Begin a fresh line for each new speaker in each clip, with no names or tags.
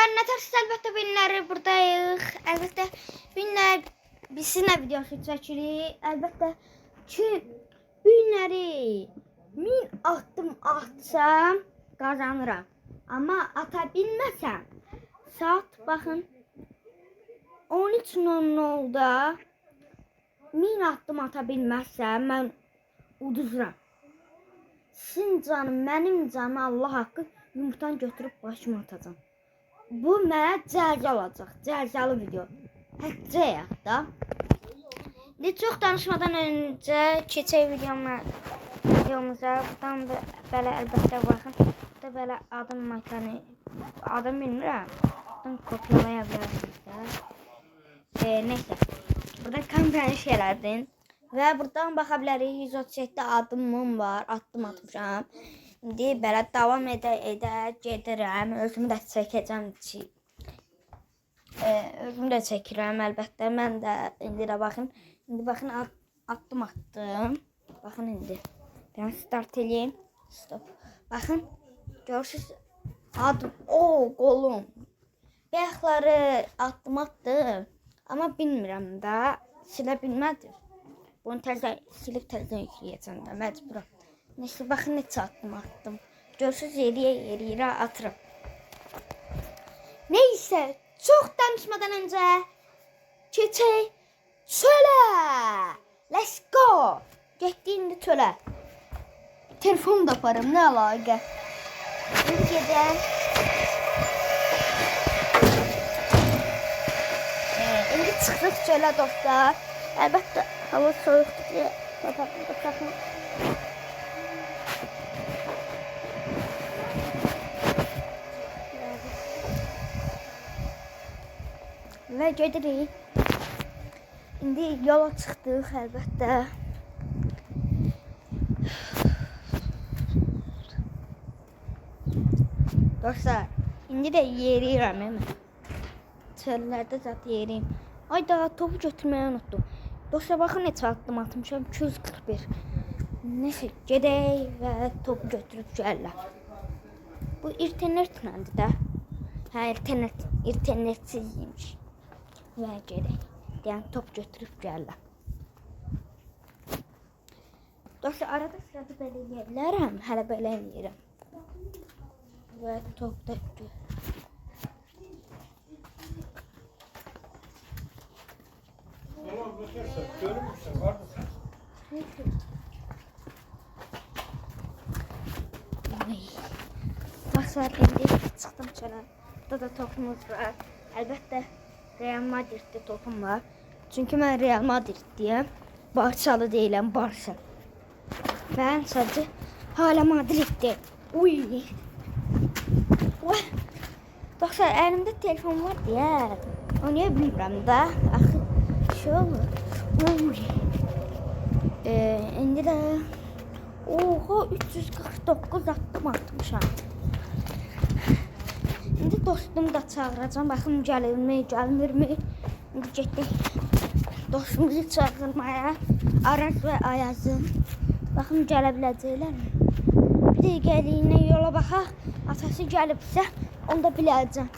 dostlar, ne ters elbette binləri buradayıq. Əlbəttə binlər biz sizinlə videosu çəkirik. Əlbəttə ki binləri 1000 addım atsam qazanıram. Amma ata bilməsəm saat baxın 13:00-da 1000 addım ata bilməzsəm mən uduzuram. Sizin canım, mənim canım Allah haqqı yumurtanı götürüb başıma atacağım. Bu mənə cəza olacaq. Cəzalı video. Həccəyək da. Çox danışmadan öncə keçək videomuza. Buradan da belə əlbəttə baxın. Burada belə adım makanı. Adım bilmirəm. Buradan kopyalaya bilərsiniz də. Neysə. Burada kampanya şeylərdir. Və buradan baxa bilərik. 137 adımım var. Addım atmışam. İndi belə davam edə gedirəm. Özümü də çəkəcəm ki. Özümü də çəkirəm əlbəttə. Mən də indi də baxın. İndi baxın addım atdım. Baxın indi. Ben start eləyim. Stop. Baxın. Görürsüz adım. Qolum. Bəyəxləri addım atdım. Amma bilmirəm də. Silə bilmədim. Bunu silib təzdən yükləyəcəm də. Məcburam. Neyse bakın ne çattım attım. Görürsüz yeriyə atırım. Neyse çok danışmadan önce keçək çölə. Let's go. Getdi indi çölə. Telefonu da aparım, nə əlaqə. İndi gedəm. İndi çıxdıq çölə dostlar. Əlbəttə hava soyuqdur deyə baxın. Və gedirik. İndi yola çıxdıq əlbəttə. Dostlar, indi də yeriyirəm mən. Çöllərdə zat yeriyim. Ayda topu götürməyi unutdum. Dostlar, baxın neçə addım atmışam. 241. Neyse, gedək və topu götürüb gəlirəm. Bu internetləndi də. Hə, internetsiz və gedək. Yəni top götürüb gəlirəm. Dostlar, arada sırada belə eləyə bilərəm. Hələ belə eləyirəm. Və top da Dostlar, indi çıxdım çölə. Burada da topumuz var. Əlbəttə Real Madrid'de topum var. Çünkü mən Real Madrid'diyəm. Barçalı deyiləm, Barça. Ben sadəcə hala Madrid'deyim. Uy. Dostlar, əlimdə telefon var deyə oynaya bilmirəm də. Axı şey olur. Uy. İndi də oha 349 addım atmışam. İndi dostumu da çağıracağım. Baxın gəlirmi, gəlmirmi. İndi getdik dostumuzu çağırmaya. Araz və Ayazın. Baxın gələ biləcəklərmi? Bir dəqiqəliyinə yola baxaq. Atası gəlibsə onu da biləcəm.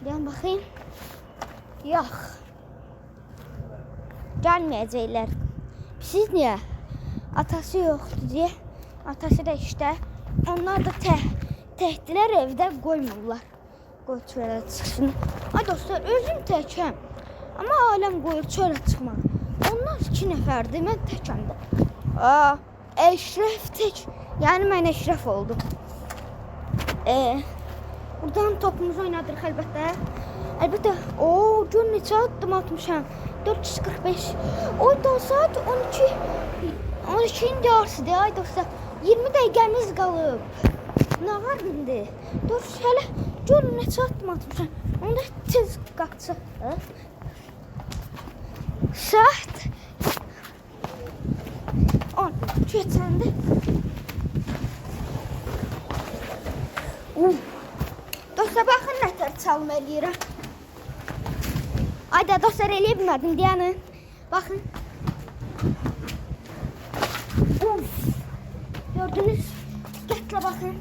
Deyəm baxayım. Yox. Gəlməyəcəklər. Siz niyə? Atası yoxdur deyə. Atası da işte. Onlar da tehdilər evdə qoymurlar. Qoy çölə çıxsın. Ay dostlar, özüm təkəm. Amma aləm qoyur çölə çıxmaq. Onlar 2 nəfərdir, mən təkəm də. Əşrəf tək. Yəni mən Əşrəf oldum. Buradan topumuzu oynadırıq əlbəttə. Əlbəttə, gör neçə addım atmışam. 445. Oy da saat 12-nin yarısıdır. Ay dostlar, 20 dəqiqəmiz qalıb. Nə var indi? Dur, hələ gör neçə addım atmışam. Onu da tez qaçıq. Saat 10 keçəndə. Dostlar, baxın nətər çalım eləyirəm. Ayda dostlar, eləyə bilmədim deyəni. Baxın. Gördünüz? Diqqətlə baxın.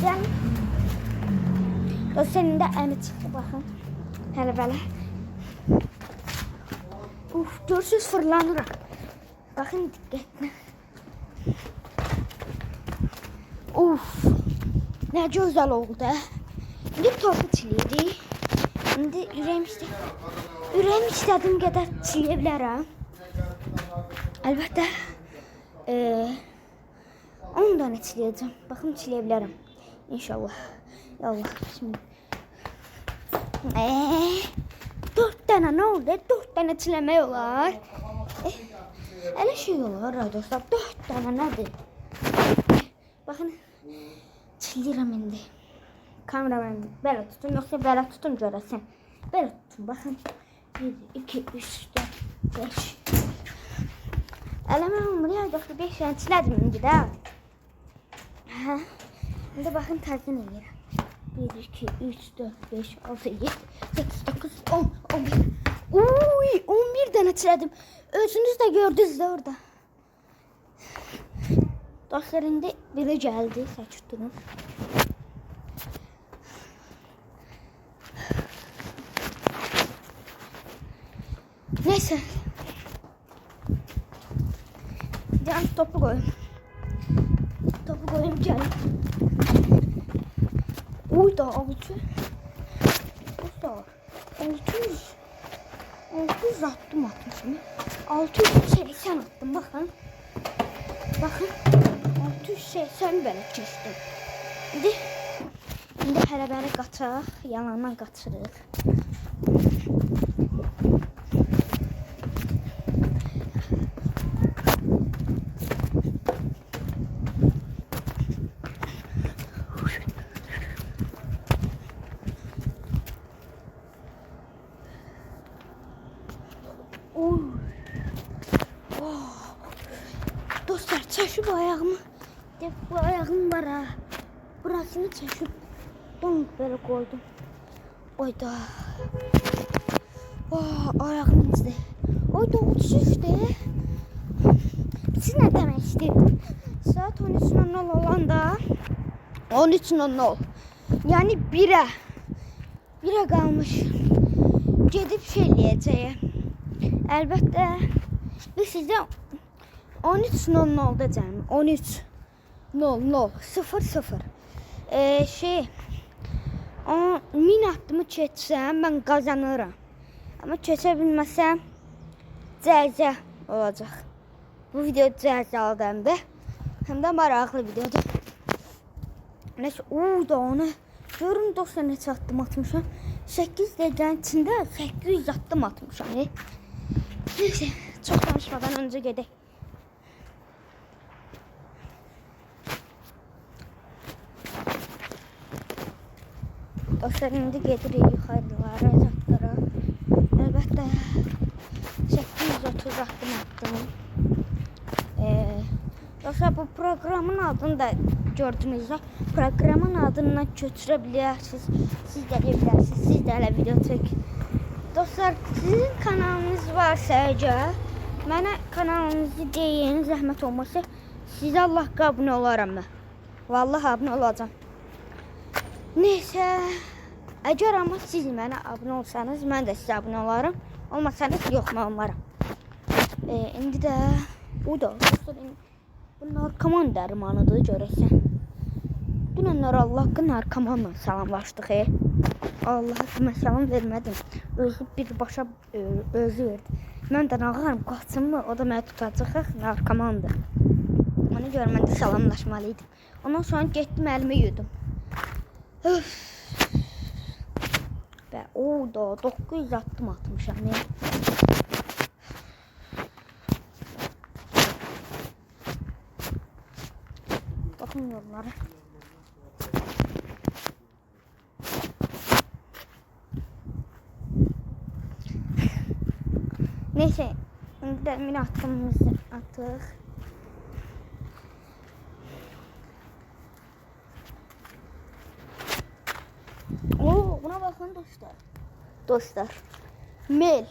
Yəni O senin də əmi çıxdı, baxın. Hələ belə. Uf, görsüz fırlanırım. Bakın diqqətlə. Uf, ne güzel oldu. İndi tortu çiləyirik. İndi ürəyim istədiyim qədər çiləyə bilərəm. Əlbəttə, 10 dənə çiləyəcəm. Baxın, çiləyə bilərəm. İnşallah. Yallah, şimdi. 4 dənə nə oldu? 4 dənə çiləmək olar. Elə şey olar, dostlar. 4 dənə nədir? Baxın, çiləyirəm indi. Kameraman belə tutun, yoxsa belə tutun görəsən. Belə tutun, baxın. 1, 2, 3, 4, 5. Eləmə olmur ya, yoxsa 5 dənə çilədim indi də. İndi baxın, təzdən eləyirəm. 1, 2, 3, 4, 5, 6, 7, 8, 9, 10, 11. Uy, 11 dənə çilədim. Özünüz də gördünüz də orada. Dostlar, indi biri gəldi, sakit durun. Neyse. Can topu koyayım. Topu koyayım canım. Uy da 600. Dostlar, 600 attım atmışım. 680 attım, bakın. Bakın. 680 belə keçdim. İndi hələ bəri qaçaq, yalandan qaçırıq. Dostlar, çəşib ayağımı. Bu ayağım var ha. Burasını çəşib. Donq belə koydum. Oyda. Ayağım izdi. Oyda 33'de. Siz ne demek istedin? Saat 13:00 olanda 13:00. Yani 1'e kalmış. Gedib şey eləyəcəyəm. Əlbəttə biz sizə 13:00 deyəcəm. 13:00. O 1000 addımı keçsəm ben kazanırım. Ama keçə bilməsəm cəzə olacaq. Bu video cəzalıdır hem de maraqlı videodur. Neyse, da onu görün dostlar, neçə addım atmışam. 8 dəqiqənin içində 800 addım atmışam. Neyse, çok danışmadan önce gedək. Dostlar, indi gedirik yuxarılara, zatlara. Əlbəttə 830 addım attım. Dostlar, bu programın adını da gördünüz. Programın adından götürə bilirsiniz. Siz də bilirsiniz. Siz də elə video çək. Dostlar, sizin kanalınız varsa əgər, mənə kanalınızı deyin, zəhmət olmasa sizə Allah abunə olaram mən. Vallahi abunə olacağım. Neyse, əgər ama siz mənə abunə olsanız, mən də sizə abunə olarım. Olmasanız yox, mən olmaram. İndi də bu da bu narkoman dərmanıdır, görəsən. Dünənlər Allah haqqı narkomanla salamlaşdıq. Allah'a kimə salam vermədim. Özü birbaşa özü verdi. Mən də nağarım, qaçım mı? O da məni tutacaq, narkomandır. Ona görə mən də salamlaşmalıydım. Ondan sonra getdim, əlimi yudum. Və o da 900 addım atmışam. Bakın yollara. Neyse, şimdi de min attığımızı attık. Buna bakın dostlar. Dostlar. Mel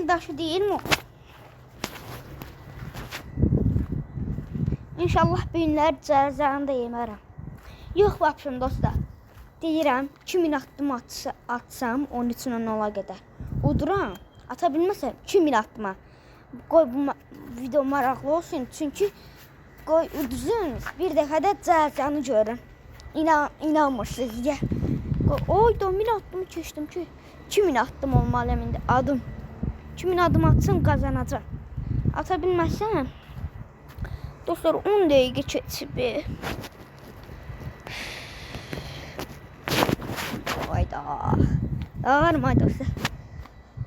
daşı değil mi? İnşallah bu günlər cəzanı da yemərəm. Yox, vapşım dostlar. deyirəm 2000 addım atsam onun üçün ona qədər. Uduram. Ata bilməsəm 2000 addıma. Qoy bu video maraqlı olsun. Çünki qoy uduzun bir dəfədə cəhətini görün. İnanmırsınız ya. Oy 1000 addım keçdim ki 2000 addım olmalı indi adım. 2000 addım atsam qazanacaq. Ata bilməsəm dostlar 10 dəqiqə keçib. Hayda. Ağırma dostlar.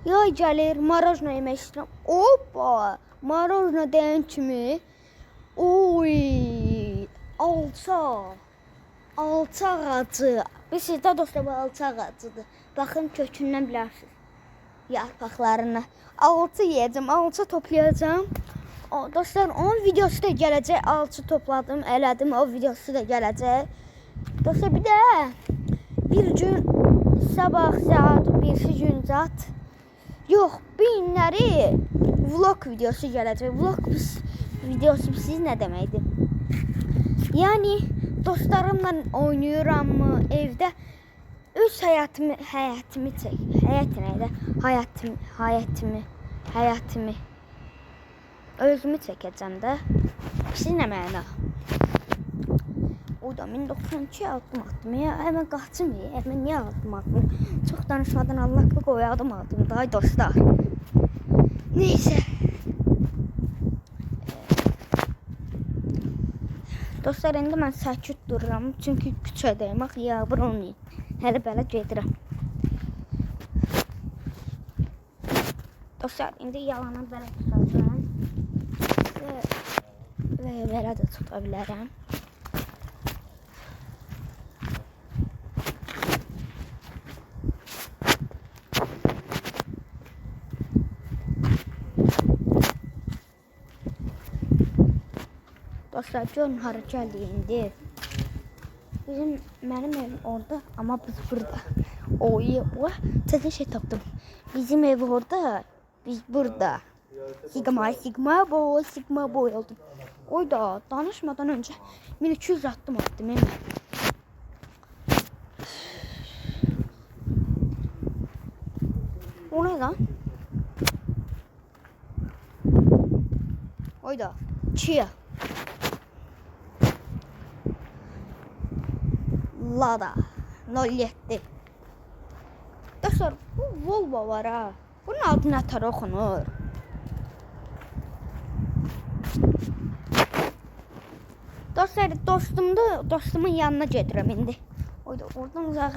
Yay gəlir, marojna yemək istəyirəm. Hoppa! Marojna deyən kimi oy! Alça ağacı. Sizdə dostlar bu alça ağacıdır. Baxın kökündən bilərsiniz. Yarpaqlarına. Alça yeyəcəm, alça toplayacağım. Dostlar onun videosu da gələcək. Alça topladım, elədim. O videosu da gələcək. Dostlar bir də bir gün sabah saat 1-ci gün zat yox, günləri vlog videosu gələcək. Vlog videosu siz nə deməkdir? Yəni dostlarımla oynayıramı evdə öz həyatımı çək. Həyatımı özümü çəkəcəm də. Siz nə məna? O da 1092 addım attım ya. Hemen qaçım ya. Hemen niye addım attım? Çok danışmadan Allah qoy adım attım. Day dostlar. Neyse. Dostlar indi mən sakit dururam. Çünki küçədəyim. Bax yağmur olmayın. Hələ belə gedirəm. Dostlar indi yalanı belə tutacağım. Və belə də tuta bilərəm. Dostlar görün hara gəldik indi. Mənim evim orada ama biz burada. Oy, təzə şey tapdım. Bizim ev orada, biz burada. Sigma boy oldum. Oy da danışmadan önce 1200 attım hemen. O ne lan? Oy da Chia. Lada 07. Dostlar bu Volvo var ha. Bunun adı nə tər oxunur? Dostlar dostumun yanına gedirəm indi. Oyda oradan uzağa.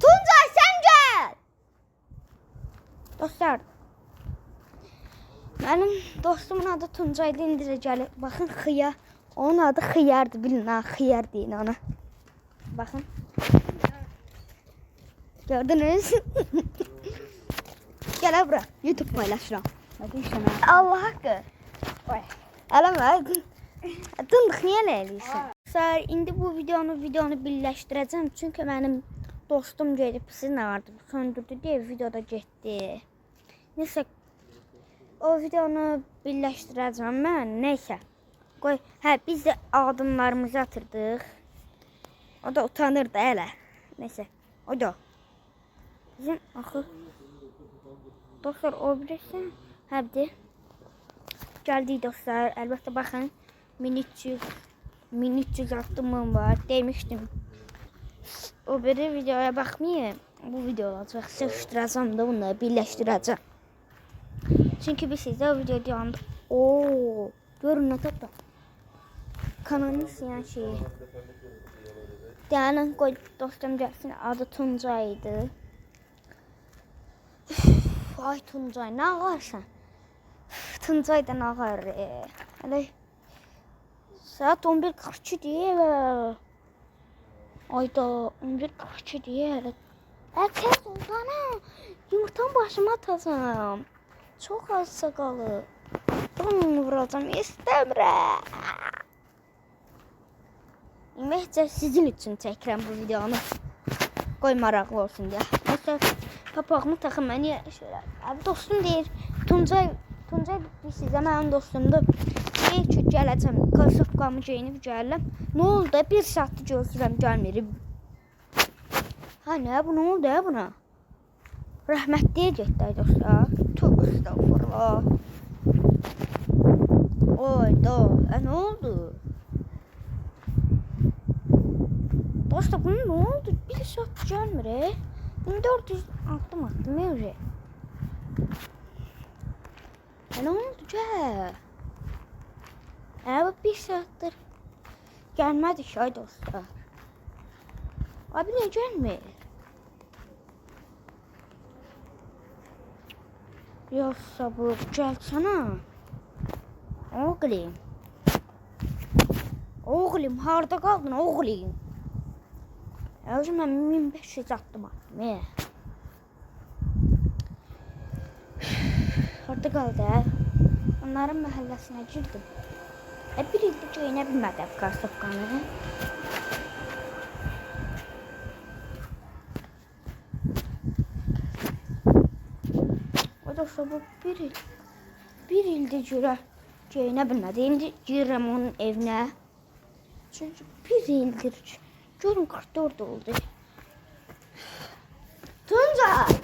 Tuncay sen gel. Dostlar benim dostumun adı Tuncay'dı, indi də gəlir. Baxın xiyar. Onun adı xiyardır, bilin ha, xiyar deyin ona. Bakın. Gördünüz. Gel bura. YouTube paylaşıram. Allah haqqı. Eləmə. Dındıq niyə elə eləyirsən? Dostlar, indi bu videonu birləşdirəcəm. Çünki mənim dostum gedib, siz nə vardı? Söndürdü deyə videoda getdi. Neysə. O videonu birləşdirəcəm mən. Neysə. Qoy, biz də adımlarımızı atırdıq. O da utanır da hele. Neyse. O da. Bizim axı. Dostlar o bilirsin. Həbdi. Gəldik dostlar. Əlbəttə baxın. 1300 addımım var. Demişdim. O biri videoya baxmayın. Bu video olacaq. Sıxışdıracam da bunları birləşdirəcəm. Çünki biz sizə o video deyəndə. Ooo. Görün nə tapda. Kanalın siyah şeyi. Yani qoy dostum gəlsin, adı Tuncay'dı. Ay Tuncay, nə ağarsan? Tuncay'dan ağar. Hələ saat 11:42 deyir. Ayda 11:42 deyir. Tez olsana, yumurtanı başıma atacağım. Çox azsa qalır. Bunu vuracağım, istəmirəm. İməkcə sizin üçün çəkirəm bu videonu. Qoy maraqlı olsun deyə. Məsələn, papağımı taxım mən şöyle. Abi dostum deyir, Tuncay sizə mənim dostumdur. Deyir ki, gələcəm, kasıfqamı geyinib gəlirəm. Nə oldu? 1 saatdır gözləyirəm, gəlmirim. Ha ne bu, ne oldu ya buna? Rahmet diyecekler dostlar. Tövbe estağfurullah. Oy da, ne oldu? Dostlar bunun ne oldu? Bir saat gelmir he. 1400 attım öyle. Ne oldu ya? Bu bir saattir gelmedi şey dostlar. Abi ne gelmiyor? Yoksa bu gelsene. Oğlum. Oğlum harda kaldın oğlum? Özüm ben 1500 attım. Harda kaldı ha? Onların mahallesine girdim. Bir ilde göyünə bilmədim kartopkanı. O da bu bir ilde göyünə bilmədi. İndi girirəm onun evinə. Çünkü bir ildir. Görün 44 oldu. Tuncay!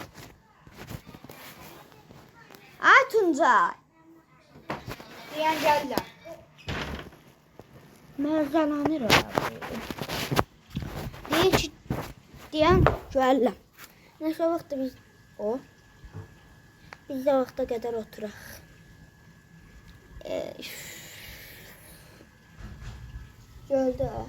Ay Tuncay!
Diyen geldiler.
Merzalanır abi. Deyir deyən gələm. Nəsə vaxtda biz də vaxta qədər oturaq. Gördü ha.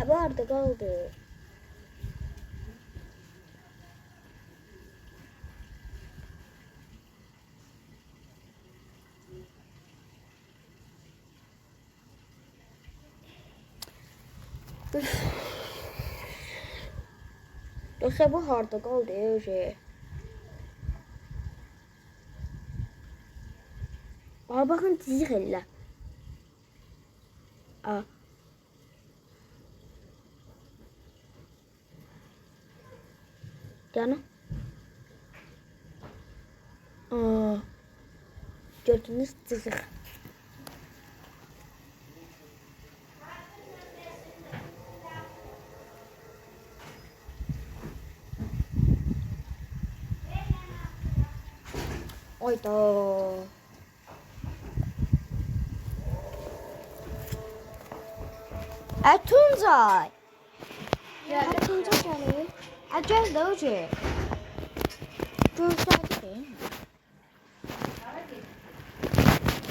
Vardı kaldı. Dostlar bu harda kaldı öyle. Bakın dizi elle. Yani. Gördünüz dizi. Oyda. Tuncay. Tuncay geliyor. Gel de hoca. Gösterdi değil mi?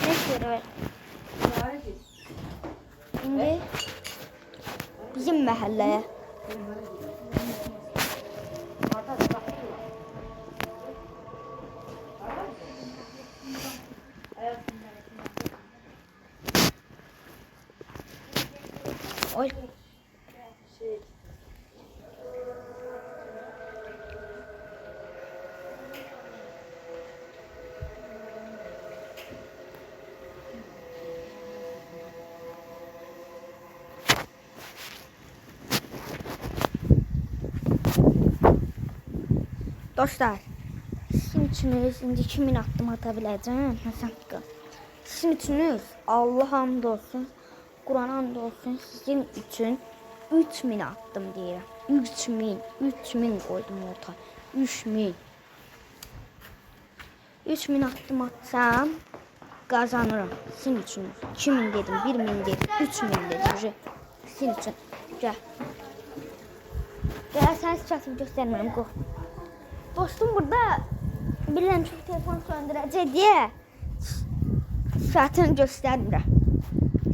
Neyse şimdi bizim mahalleye. Oy. Dostlar, sizin üçünüz indi 2000 attım atabileceğim. Sizin üçünüz Allah hamd olsun, Kur'an hamd olsun, sizin üçün 3000 attım deyirəm. 3000 koydum orta. 3000 attım atsam kazanırım. Sizin üçünüz. 2000 dedim, 1000 dedim, 3000 dedim. Sizin üçün. Gel. Gel sen sıçratımı göstermiyorum. Go. Dostum burada bilən çox telefon söndürəcək deyə sıçratını göstərmirəm.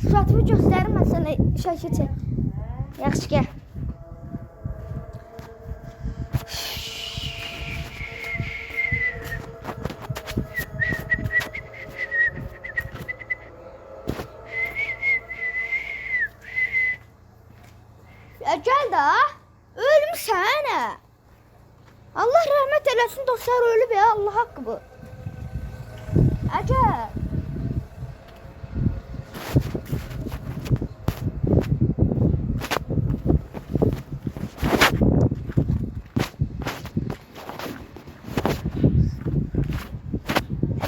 Sıçratımı göstərməsən şəkil çək. Yaxşı gəl. Ya gel da. Ölmüsən. Allah rahmet eylesin dostlar, ölü be, Allah hakkı bu. Acayip.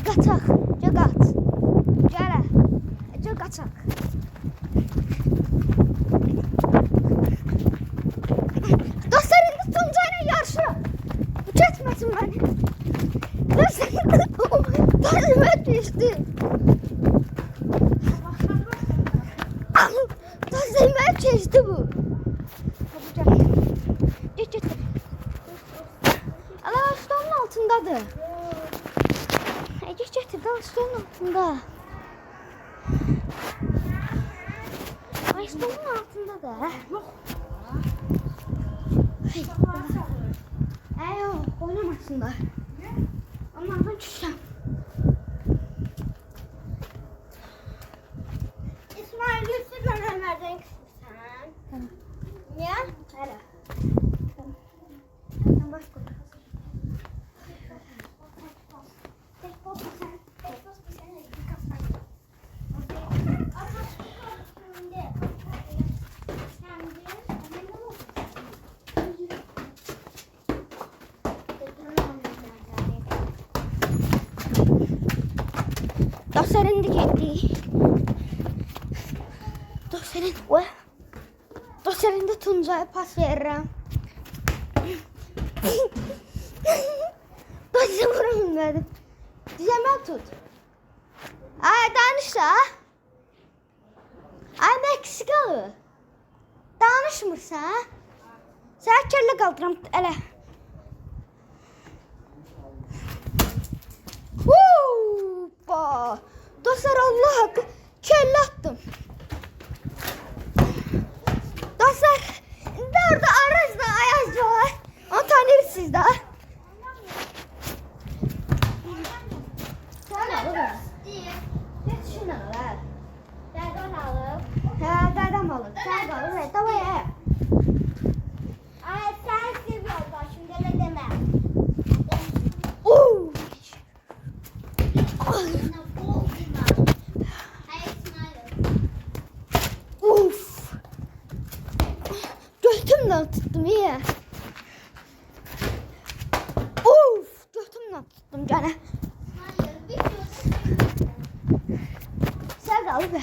Qaçaq, qaç. Gələ. Qaçaq. Dostlar, indi Tuncay ilə yarışıram. Bu keçməsin məni. Dostlar, düşdü. Dostlar, mən keçdi bu. Get. Ala, stolun altındadır. Getir, dal stolun altında. Ay, stolun altında da.
Yok.
Ay, yok, oynamasınlar. Onlardan düşeceğim.
İsmail Gülsün ben Ömer'den küçüksen.
Tamam.
Niye?
Hele. Tamam. Sen baş koy. Dostların da gitti. Dostların da Tuncay'a pas veririm. Pası vurabilmedim. Dizemel tut. Ay, danış da. Ay, Meksikalı. Danışmırsan. Sen kelle kaldıram. Ele. Hoppa. Dostlar, Allah hakkı kelle attım. Dostlar, orada Araz'da Ayaz var. Onu tanırsınız da. Sen alır. Geç şunu al.
Nereden alıp?
He, dedem alır. Sen de alır. Evet, tamam ya.
Ay sen seviyorsun bak şimdi öyle deme.
Oo. Uf. Götümle tuttum iyi. Uf. Götümle tuttum gene. Sen de al be.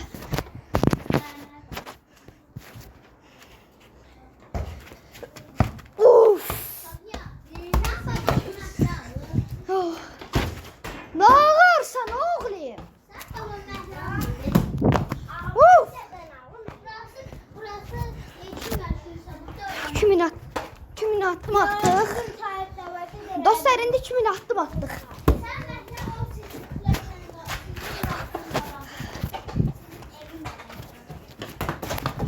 Uf. Oh. Ne olursa ne oğlum? Uf. Kimin attım attık. Dostlar, indi kimin attım attık.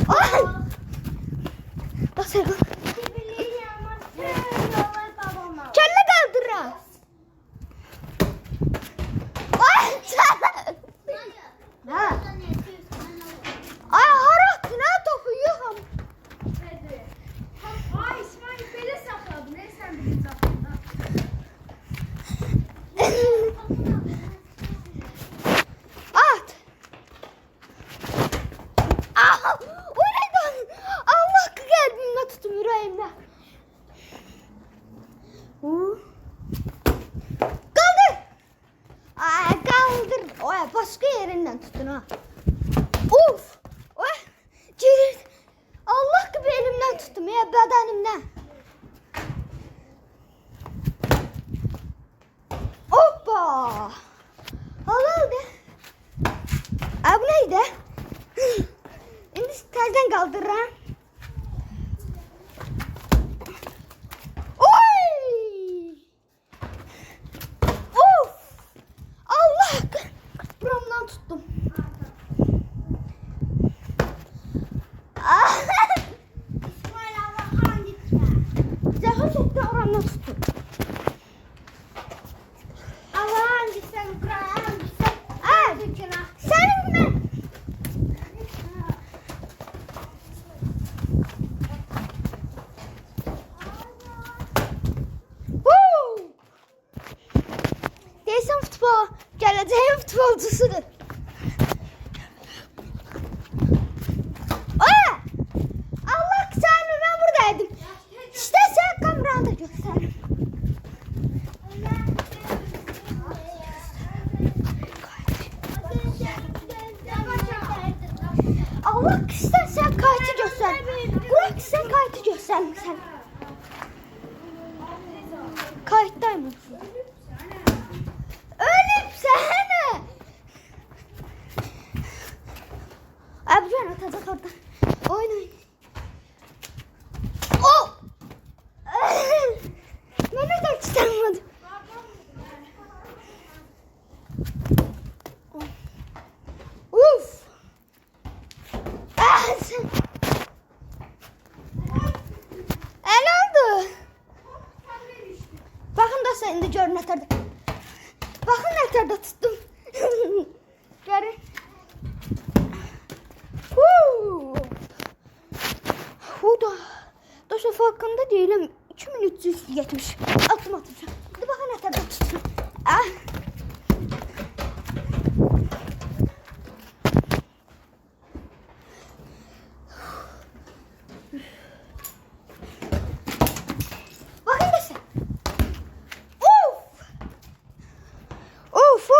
Ay. Dostlar, kelle kaldıra. Ay. Ha. Ay, harat ne topu yuham.
Ay İsmail böyle sakladı. Ne sen bilin sakladın?
At. Ah, o neydi? Allah kalbimle tuttum, yüreğimle. Kaldır. Ay, kaldır. Oy, başka yerinden tutun ha. Uf. Oy. Cirit. Allah gibi elimden tuttum ya, bedenimden. Hoppa. Allah be. Ay, bu neydi? Şimdi terden kaldır ha. Oy! Of! Allah! Buramdan tuttum. Jason futbol gələcəyin futbolcusudur. Aa! Allah səni mən buradaydım. İstəsən kameranı da göstərim. Allah istəsən kayıtı göstərim. Burak istəsən kayıtı göstərim sən. Kayıttayım. Ölübsən. Abcan atacak orada. Oynayın. Oh! Mehmet de çıkarmadı. Uf! Sen... El oldu. Bakın da sen de görün neterde. Bakın neterde tuttum. Görün. Bu da dostlar farkında değilim. 2370 atım atacağım. Hadi bakın ne kadar tuttum. Ah. Bakın da sen. Of.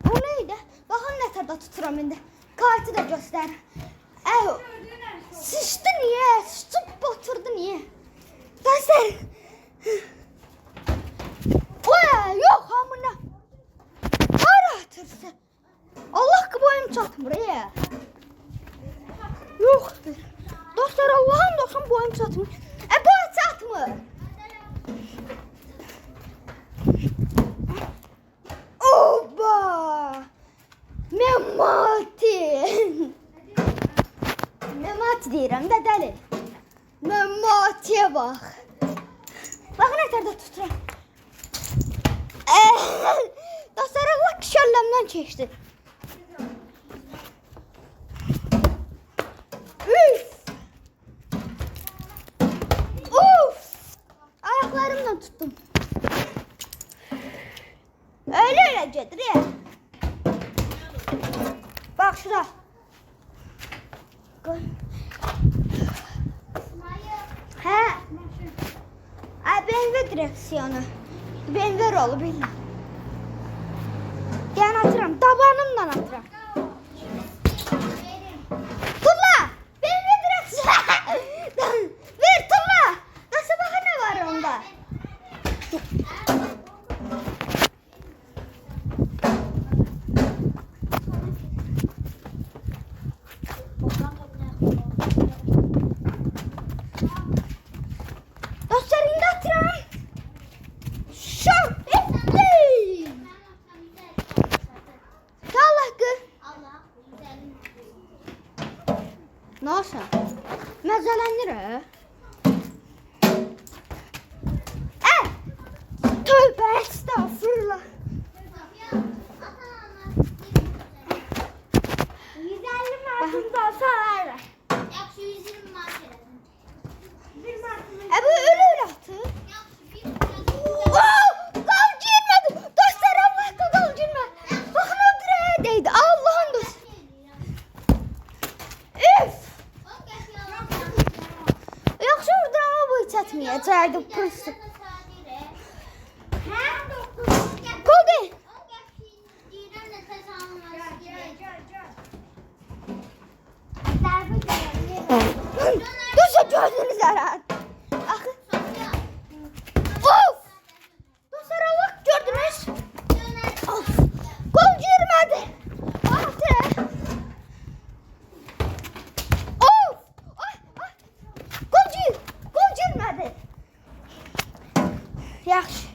Bu neydi? Bakın ne kadar tuturam indi. Kartı da göster. Sıçtı niye? Sıçıp batırdı niye? Göster. Yok hamına. Para atırsa. Allah ki boyum çatmır ya. Yoktur. Dostlar Allah'ım dostum boyum çatmır. Boy çatmır. Oba. Memati deyirəm də dəli. Mematiyə bax. Bax nə tərdə tuturam. Dostlar Allah kişəlləmdən keçdi. Uf. Ayaqlarımla tuttum. Öyle gedir ya. Bak şurada. He. BMW direksiyonu. BMW rolu bilmem. Yani atıram. Tabanımla atıram. Tulla. BMW direksiyonu. Ver Tulla. Nasıl bakın ne var onda? Dostlar indi atıram. Şok etti. Allah kız. Nasıl? Məzələnir. Tövbə estağfurullah. 150 markında olsa ver.
Yaxşı 120 mark elədim.
Bu öyle atı. Gol girmedi. Dostlar Allah gol girmedi. Bakın o direğe değdi. Allah'ın dostu. Üf. Yaxşı vurdun ama bu hiç atmayacaqdı. Pırsın. Gol değil. Dostlar gördünüz herhalde. Of! Dostlar Allah gördünüz. Of! Gol girmedi. Altı. Of! Ay. Gol girmedi. Yaxşı.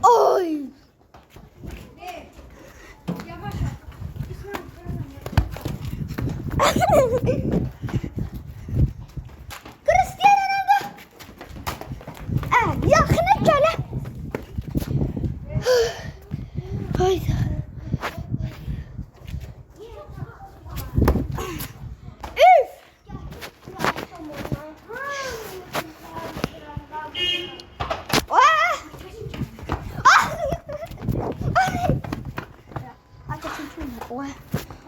Oy! Cristiano Ronaldo. Yakına gele. Haydi. Oy.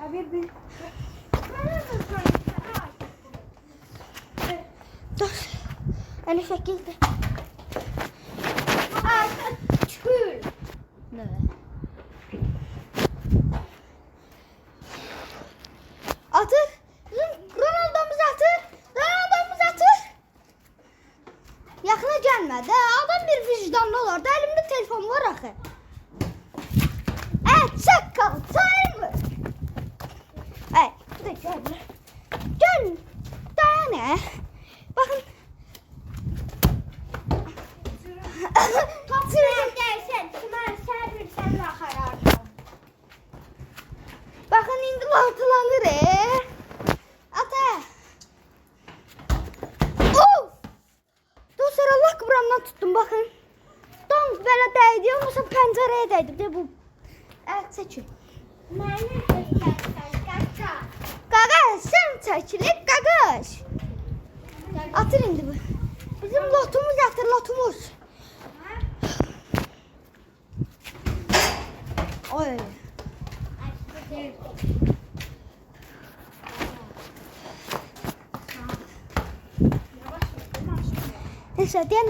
Abi bir.
Dur. 58'dir.
Tül.
Ne? Atır. Ronaldo'muz atır. Ronaldo'muz atır. Yaxına gəlmə də. Adam bir vicdanlı olar da. Elimdə telefon var axı. Çakal. Sayılmır. Bu da gəlmir. Gel. Dayan. Bakın.
Top sen dersen. Çınar sen bir sen bakararsan.
Bakın indi latılanır. Ata. Of. Dostlar Allah kıvramdan tuttum bakın. Donk belə dəydi. Olmasa pəncərəyə dəydi. Bir də bu. Evet seçin.
Mənim göstərsən. Qaqa.
Qaqaş sen çəkilib qaqaş. Atır indi bu. Bizim lotumuz atır lotumuz. Oy. Neyse diyen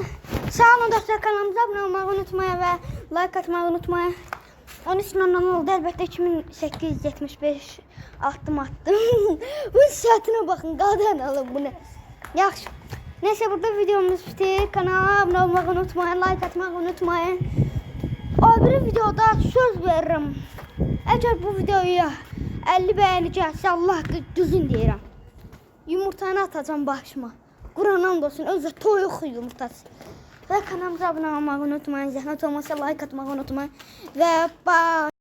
sağ olun dostlar, kanalımıza abone olmayı unutmayın ve like atmayı unutmayın. 13 Nonan oldu elbette 2875 attım. Bu saatine bakın, qadan alın bunu. Yaxşı. Neyse burada videomuz bitir. Kanala abone olmayı unutmayın, like atmayı unutmayın. Öbür videoda söz veririm. Eğer bu videoya 50 beğeni gəlsə Allah düzün deyirəm. Yumurtanı atacağım başıma. Quranan olsun, özü toyuq yumurtası. Ve kanalımıza abone olmayı unutmayın. Zəhmət olmasa like atmayı unutmayın. Ve bye.